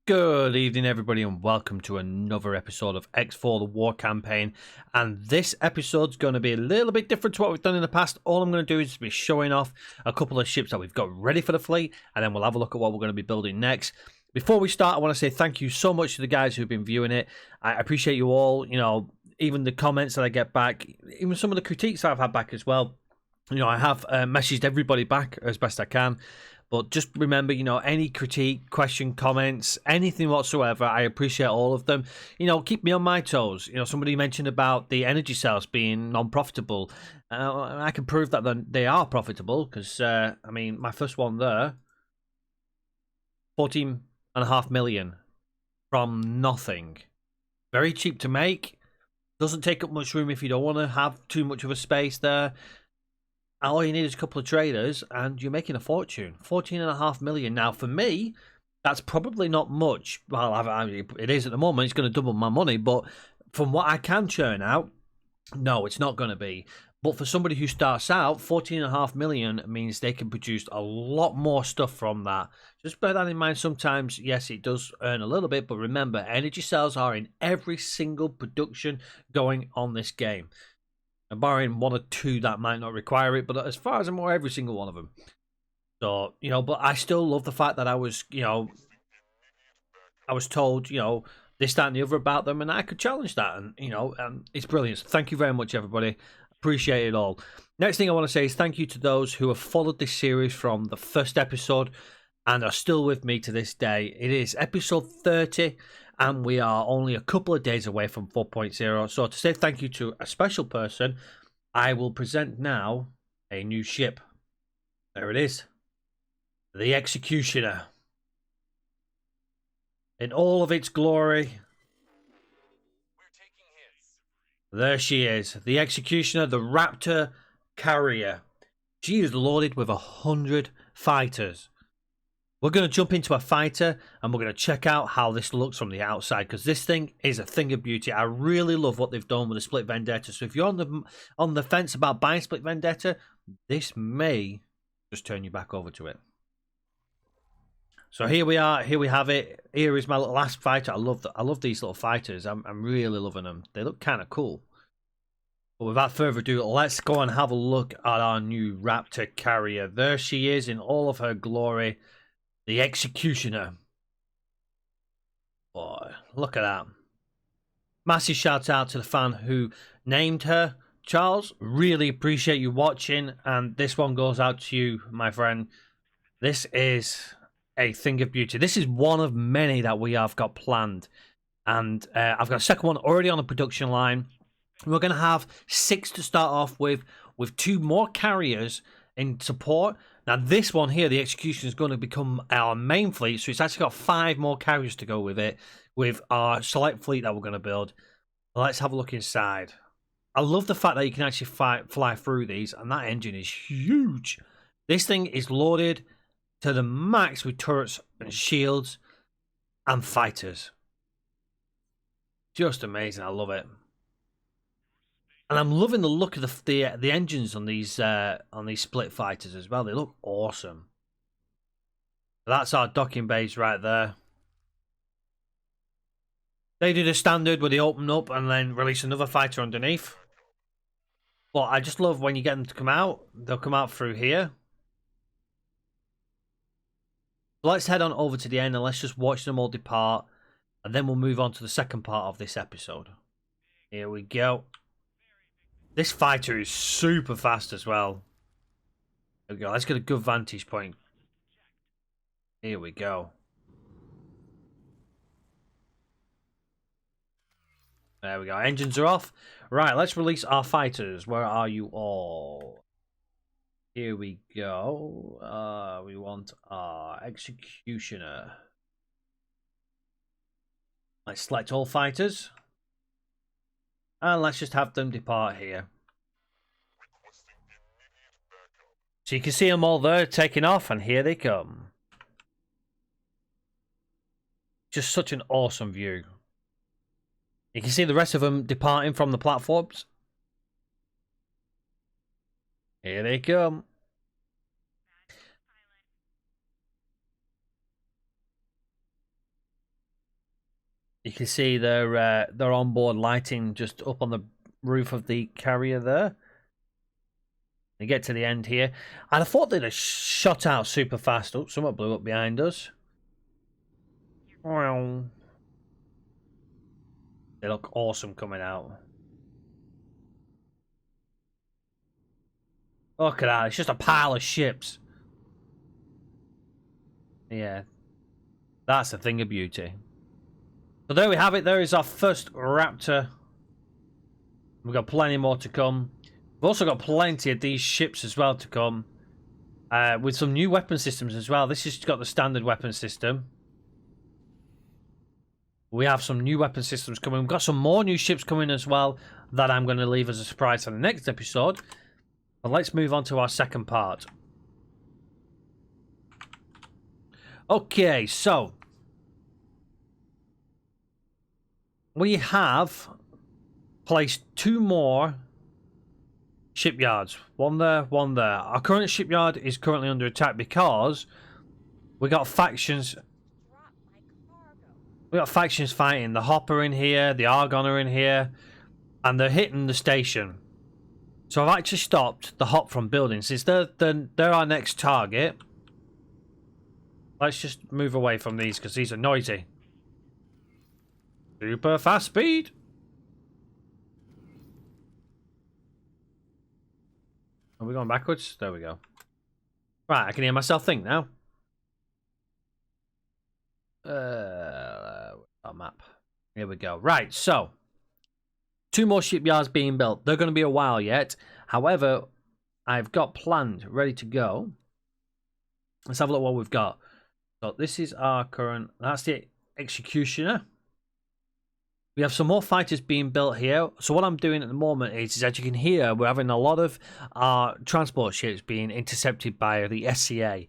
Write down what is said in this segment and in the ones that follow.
Good evening, everybody, and welcome to another episode of X4 the War Campaign. And this episode's going to be a little bit different to what we've done in the past. All I'm going to do is be showing off a couple of ships that we've got ready for the fleet, and then we'll have a look at what we're going to be building next. Before we start, I want to say thank you so much to the guys who've been viewing it. I appreciate you all, even the comments that I get back, even some of the critiques that I've had back as well. I have messaged everybody back as best I can. But just remember, any critique, question, comments, anything whatsoever, I appreciate all of them. Keep me on my toes. Somebody mentioned about the energy cells being non-profitable. I can prove that they are profitable because, my first one there, 14.5 million from nothing. Very cheap to make. Doesn't take up much room if you don't want to have too much of a space there. All you need is a couple of traders and you're making a fortune. 14.5 million. Now, for me, that's probably not much. Well, it is at the moment. It's going to double my money. But from what I can churn out, no, it's not going to be. But for somebody who starts out, 14.5 million means they can produce a lot more stuff from that. Just bear that in mind. Sometimes, yes, it does earn a little bit. But remember, energy cells are in every single production going on this game. And barring one or two that might not require it, but as far as I'm aware, every single one of them. So, but I still love the fact that I was told, this, that, and the other about them, and I could challenge that, and it's brilliant. So thank you very much, everybody. Appreciate it all. Next thing I want to say is thank you to those who have followed this series from the first episode and are still with me to this day. It is episode 30. And we are only a couple of days away from 4.0. So to say thank you to a special person, I will present now a new ship. There it is. The Executioner. In all of its glory. There she is. The Executioner, the Raptor Carrier. She is loaded with 100 fighters. We're going to jump into a fighter and we're going to check out how this looks from the outside because this thing is a thing of beauty. I really love what they've done with the Split Vendetta. So if you're on the fence about buying Split Vendetta, this may just turn you back over to it. So here we are. Here we have it. Here is my little last fighter. I love these little fighters. I'm really loving them. They look kind of cool. But without further ado, let's go and have a look at our new Raptor Carrier. There she is in all of her glory. The Executioner. Boy, look at that. Massive shout out to the fan who named her. Charles, really appreciate you watching. And this one goes out to you, my friend. This is a thing of beauty. This is one of many that we have got planned. And I've got a second one already on the production line. We're going to have 6 to start off with 2 more carriers in support. Now this one here, the Execution, is going to become our main fleet, so it's actually got 5 more carriers to go with it, with our select fleet that we're going to build. Let's have a look inside. I love the fact that you can actually fly through these, and that engine is huge. This thing is loaded to the max with turrets and shields and fighters. Just amazing. I love it. And I'm loving the look of the engines on these split fighters as well. They look awesome. That's our docking base right there. They do the standard where they open up and then release another fighter underneath. But I just love when you get them to come out. They'll come out through here. So let's head on over to the end and let's just watch them all depart. And then we'll move on to the second part of this episode. Here we go. This fighter is super fast as well. There we go. Let's get a good vantage point. Here we go. There we go. Engines are off. Right, let's release our fighters. Where are you all? Here we go. We want our Executioner. Let's select all fighters. And let's just have them depart here. So you can see them all there taking off, and here they come. Just such an awesome view. You can see the rest of them departing from the platforms. Here they come. You can see their onboard lighting just up on the roof of the carrier there. You get to the end here, and I thought they'd have shot out super fast. Oh, something blew up behind us. They look awesome coming out. Look at that, it's just a pile of ships. Yeah, that's a thing of beauty. So there we have it. There is our first Raptor. We've got plenty more to come. We've also got plenty of these ships as well to come. With some new weapon systems as well. This has got the standard weapon system. We have some new weapon systems coming. We've got some more new ships coming as well that I'm going to leave as a surprise for the next episode. But let's move on to our second part. Okay, so we have placed 2 more shipyards. One there, one there. Our current shipyard is currently under attack because we got factions. We got factions fighting. The Hopper in here, the Argon are in here, and they're hitting the station. So I've actually stopped the Hop from building since they're our next target. Let's just move away from these because these are noisy. Super fast speed. Are we going backwards? There we go. Right, I can hear myself think now. Our map. Here we go. Right, so 2 more shipyards being built. They're going to be a while yet. However, I've got planned, ready to go. Let's have a look what we've got. So this is our current. That's the Executioner. We have some more fighters being built here. So what I'm doing at the moment is as you can hear, we're having a lot of our transport ships being intercepted by the SCA.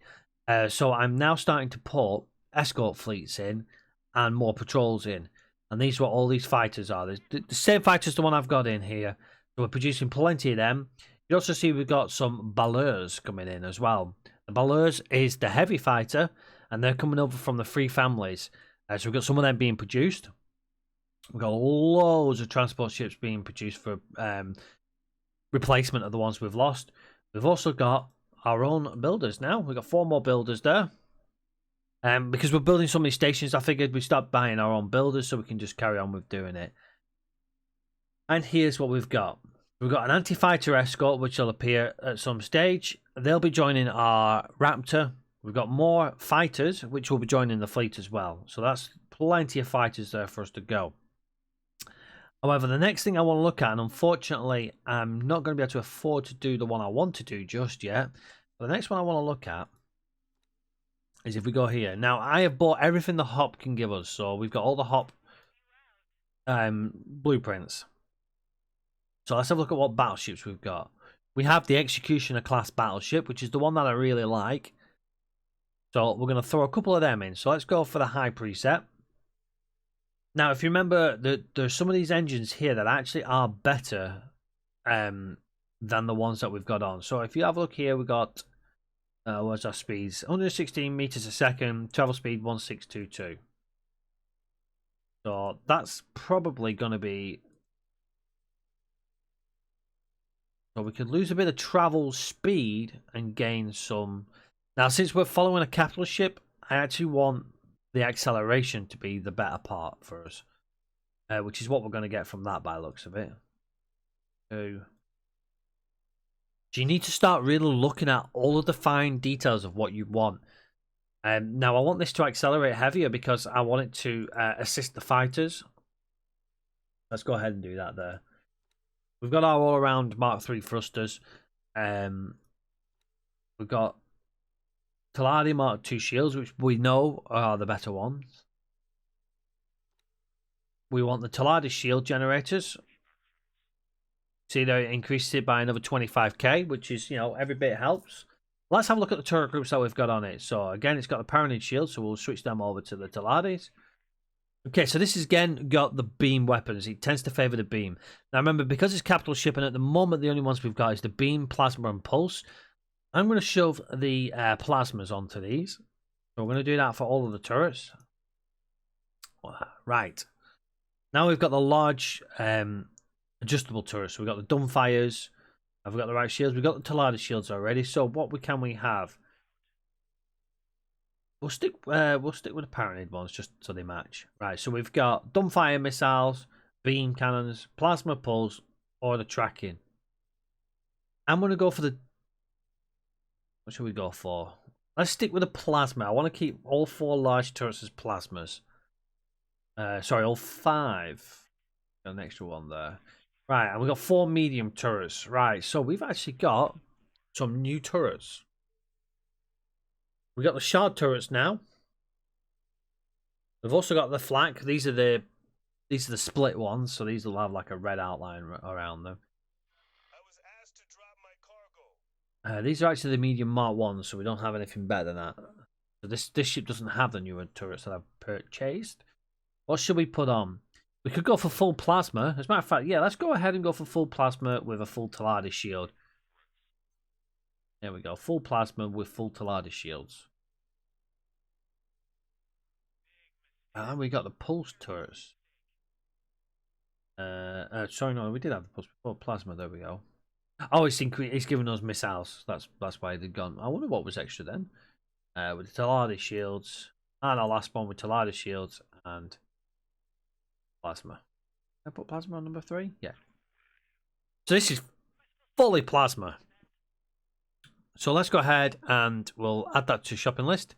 So I'm now starting to put escort fleets in and more patrols in. And these are what all these fighters are. The same fighters the one I've got in here. So we're producing plenty of them. You also see we've got some Balleurs coming in as well. The Balleurs is the heavy fighter, and they're coming over from the 3 families. So we've got some of them being produced. We've got loads of transport ships being produced for replacement of the ones we've lost. We've also got our own builders now. We've got 4 more builders there. Because we're building so many stations, I figured we'd start buying our own builders so we can just carry on with doing it. And here's what we've got. We've got an anti-fighter escort, which will appear at some stage. They'll be joining our Raptor. We've got more fighters, which will be joining the fleet as well. So that's plenty of fighters there for us to go. However, the next thing I want to look at, and unfortunately, I'm not going to be able to afford to do the one I want to do just yet. But the next one I want to look at is if we go here. Now, I have bought everything the Hop can give us. So we've got all the Hop blueprints. So let's have a look at what battleships we've got. We have the Executioner class battleship, which is the one that I really like. So we're going to throw a couple of them in. So let's go for the high preset. Now, if you remember, there's some of these engines here that actually are better than the ones that we've got on. So if you have a look here, we've got, what's our speeds? 116 meters a second, travel speed 1622. So that's probably going to be... So we could lose a bit of travel speed and gain some... Now, since we're following a capital ship, I actually want the acceleration to be the better part for us, which is what we're going to get from that by the looks of it. So you need to start really looking at all of the fine details of what you want. Now I want this to accelerate heavier because I want it to assist the fighters. Let's go ahead and do that there. We've got our all-around Mark III thrusters. We've got Taladi Mark II shields, which we know are the better ones. We want the Taladi shield generators. See, they increased it by another 25k, which is, you know, every bit helps. Let's have a look at the turret groups that we've got on it. So, again, it's got the Paranid shield, so we'll switch them over to the Taladis. Okay, so this has again got the beam weapons. It tends to favour the beam. Now, remember, because it's capital ship, and at the moment the only ones we've got is the beam, plasma, and pulse. I'm going to shove the plasmas onto these. So we're going to do that for all of the turrets. Right. Now we've got the large adjustable turrets. So we've got the dumbfires. I've got the right shields. We've got the Talada shields already. So what can we have? We'll stick with the Paranid ones just so they match. Right, so we've got dumbfire missiles, beam cannons, plasma pulse, or the tracking. I'm gonna go for the. What should we go for? Let's stick with the plasma. I want to keep all 4 large turrets as plasmas. Sorry, all 5. Got an extra one there. Right, and we've got 4 medium turrets. Right, so we've actually got some new turrets. We got the shard turrets now. We've also got the flak. These are the split ones, so these will have like a red outline around them. I was asked to drop my cargo. These are actually the medium Mark 1s, so we don't have anything better than that. So this ship doesn't have the newer turrets that I've purchased. What should we put on? We could go for full plasma. As a matter of fact, yeah, let's go ahead and go for full plasma with a full Talada shield. There we go. Full plasma with full Talada shields. And we got the pulse turrets. Sorry, no, we did have the pulse before. Plasma, there we go. Oh, it's giving us missiles. That's why they've gone. I wonder what was extra then. With the Talada shields. And our last one with Talada shields and plasma. Can I put plasma on number 3? Yeah. So this is fully plasma. So let's go ahead and we'll add that to shopping list.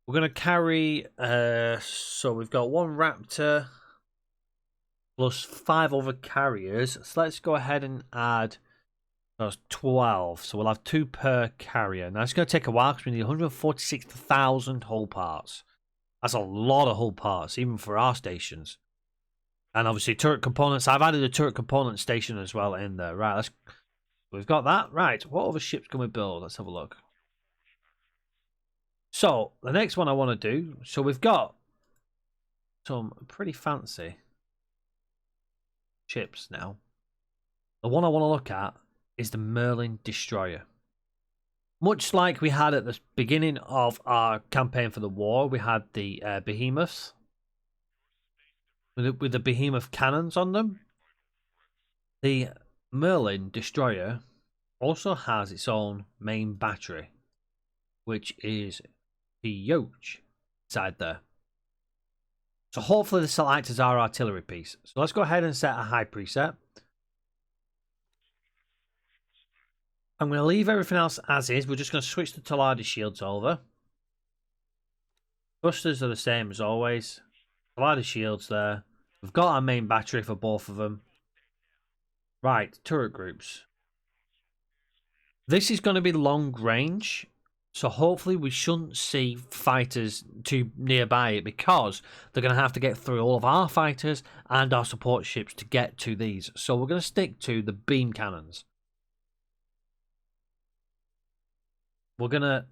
We're going to carry, so we've got 1 Raptor plus 5 other carriers. So let's go ahead and add those 12. So we'll have 2 per carrier. Now it's going to take a while because we need 146,000 hull parts. That's a lot of hull parts, even for our stations. And obviously turret components. I've added a turret component station as well in there. Right, we've got that. Right, what other ships can we build? Let's have a look. So, the next one I want to do. So, we've got some pretty fancy ships now. The one I want to look at is the Merlin Destroyer. Much like we had at the beginning of our campaign for the war, we had the Behemoths. With the Behemoth cannons on them. The Merlin Destroyer also has its own main battery, which is huge inside there. So hopefully this will act as our artillery piece. So let's go ahead and set a high preset. I'm going to leave everything else as is. We're just going to switch the Talada shields over. Thrusters are the same as always. Talada shields there. We've got our main battery for both of them. Right, turret groups. This is going to be long range. So hopefully we shouldn't see fighters too nearby it because they're going to have to get through all of our fighters and our support ships to get to these. So we're going to stick to the beam cannons. We're going to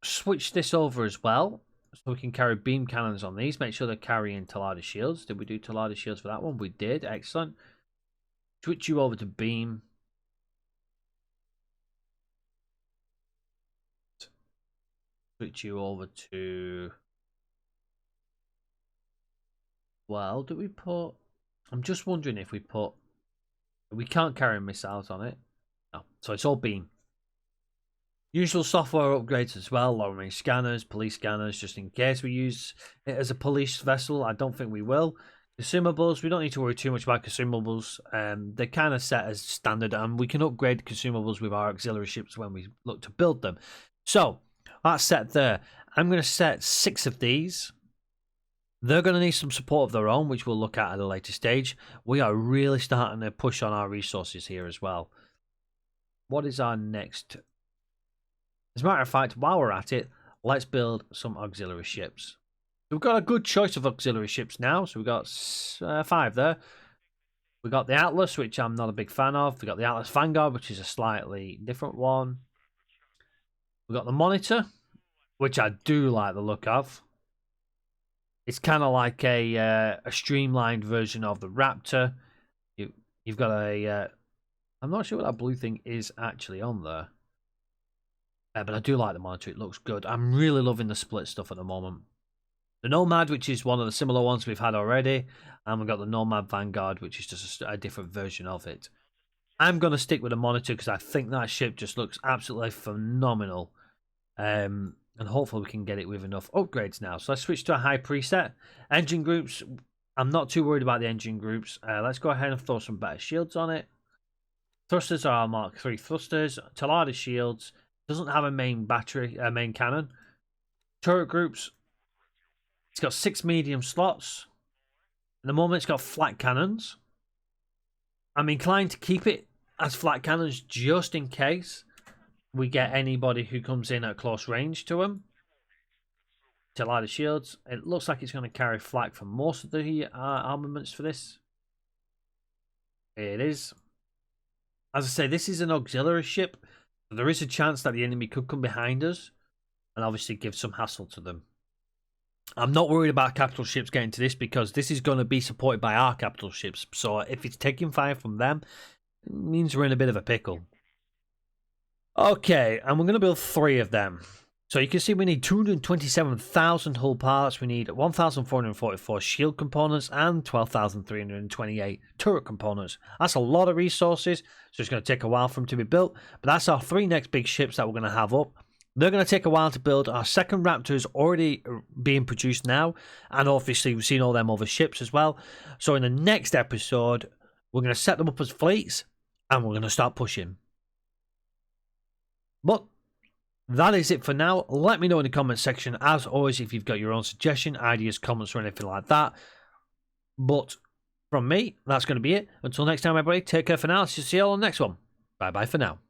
switch this over as well so we can carry beam cannons on these. Make sure they're carrying Talada shields. Did we do Talada shields for that one? We did. Excellent. Switch you over to beam. Switch you over to... Well, do we put... I'm just wondering if we put... We can't carry missiles on it. No, so it's all beam. Usual software upgrades as well. Long range scanners, police scanners, just in case we use it as a police vessel. I don't think we will. Consumables, we don't need to worry too much about consumables. They're kind of set as standard, and we can upgrade consumables with our auxiliary ships when we look to build them. So, that's set there. I'm going to set 6 of these. They're going to need some support of their own, which we'll look at a later stage. We are really starting to push on our resources here as well. What is our next? As a matter of fact, while we're at it, let's build some auxiliary ships. We've got a good choice of auxiliary ships now. So we've got 5 there. We've got the Atlas, which I'm not a big fan of. We've got the Atlas Vanguard, which is a slightly different one. We've got the Monitor, which I do like the look of. It's kind of like a streamlined version of the Raptor. You've got a... I'm not sure what that blue thing is actually on there. But I do like the Monitor. It looks good. I'm really loving the split stuff at the moment. The Nomad, which is one of the similar ones we've had already, and we've got the Nomad Vanguard, which is just a different version of it. I'm going to stick with the Monitor because I think that ship just looks absolutely phenomenal. And hopefully we can get it with enough upgrades now. So let's switch to a high preset. Engine groups, I'm not too worried about the engine groups. Let's go ahead and throw some better shields on it. Thrusters are Mark III thrusters. Talada shields. Doesn't have a main battery, main cannon. Turret groups. It's got 6 medium slots. At the moment, it's got flat cannons. I'm inclined to keep it as flat cannons just in case we get anybody who comes in at close range to them. Talada shields. It looks like it's going to carry flak for most of the armaments for this. It is. As I say, this is an auxiliary ship. So there is a chance that the enemy could come behind us and obviously give some hassle to them. I'm not worried about capital ships getting to this because this is going to be supported by our capital ships. So if it's taking fire from them, it means we're in a bit of a pickle. Okay, and we're going to build 3 of them. So you can see we need 227,000 hull parts, we need 1,444 shield components, and 12,328 turret components. That's a lot of resources, so it's going to take a while for them to be built. But that's our 3 next big ships that we're going to have up. They're going to take a while to build. Our second Raptor is already being produced now, and obviously we've seen all them other ships as well. So in the next episode, we're going to set them up as fleets, and we're going to start pushing. But that is it for now. Let me know in the comment section, as always, if you've got your own suggestion, ideas, comments, or anything like that. But from me, that's going to be it. Until next time, everybody, take care for now. See you all on the next one. Bye-bye for now.